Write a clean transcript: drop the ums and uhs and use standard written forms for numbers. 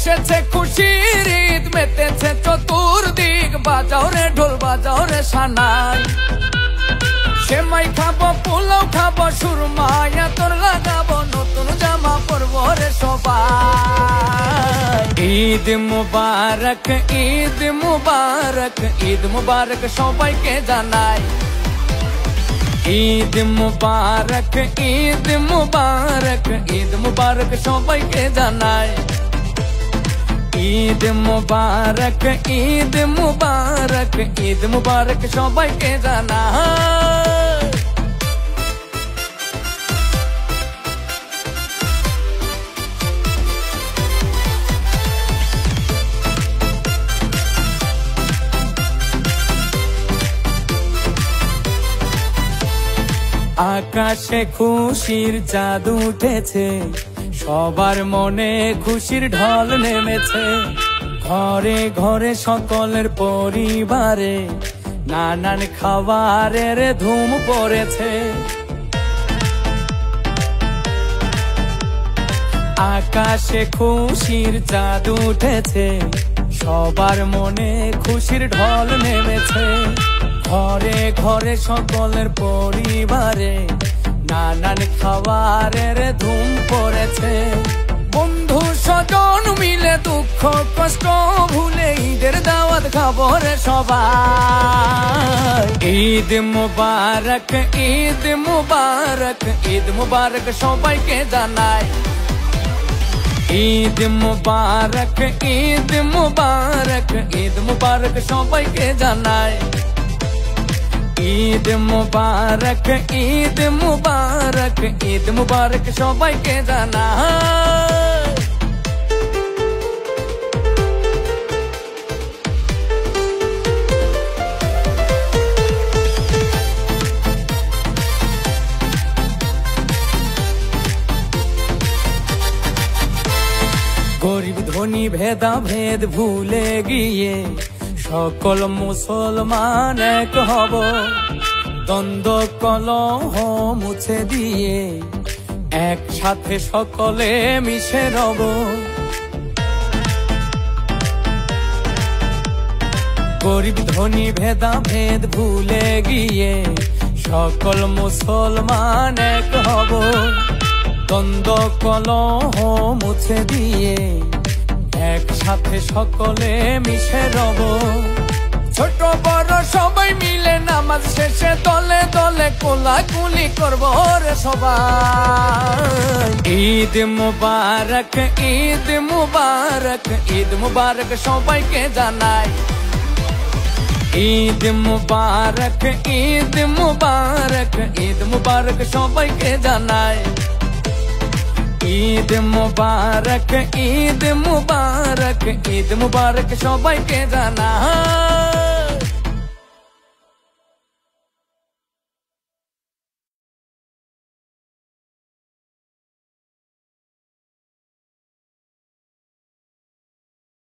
এসেছে খুশির ঈদ, মেতেছে চতুর্দিক, বাজাও রে ঢোল বাজাও রে সানাই। সেমাই খাবো পোলাও খাবো সুরমায় তোর লাগাবো, নতুন জামা পরবো রে সবাই। ঈদ মুবারক ঈদ মুবারক ঈদ মুবারক সবাইকে জানাই। ঈদ মুবারক ঈদ মুবারক ঈদ মুবারক সবাইকে জানাই। ঈদ মুবারক ঈদ মুবারক ঈদ মুবারক সবাইকে জানাই। আকাশে খুশির চাঁদ উঠেছে, সবার মনে খুশির ঢল নেমেছে। ঘরে ঘরে সকলের পরিবারে নানান খাবারের ধুম পড়েছে। আকাশে খুশির চাঁদ উঠেছে, সবার মনে খুশির ঢল নেমেছে। ঘরে ঘরে সকলের পরিবারে নানান খাবারের ধুম পড়েছে। বন্ধু স্বজন মিলে দুঃখ কষ্ট ভুলে ঈদের দাওয়াত খাবো রে সবাই। ঈদ মুবারক ঈদ মুবারক ঈদ মুবারক সবাইকে জানাই। ঈদ মুবারক ঈদ মুবারক ঈদ মুবারক সবাইকে জানাই। ঈদ মুবারক ঈদ মুবারক ঈদ মুবারক সবাইকে জানাই। গরিব ধনী ভেদাভেদ ভুলে গিয়ে সকল মুসলমান এক হব। দ্বন্দ্ব কলহ মুছে দিয়ে একসাথে সকলে মিশে রব। গরিব ধনী ভেদাভেদ ভুলে গিয়ে সকল মুসলমান এক হব। দ্বন্দ্ব কলহ মুছে দিয়ে একসাথে সকলে মিশে রব। ছোট বড় সবাই মিলে নামাজ শেষে দলে দলে কোলাকুলি করবো রে সবাই। ঈদ মুবারক ঈদ মুবারক ঈদ মুবারক সবাইকে জানাই। ঈদ মুবারক ঈদ মুবারক ঈদ মুবারক সবাইকে জানাই। ঈদ মুবারক ঈদ মুবারক ঈদ মুবারক সবাইকে জানাই।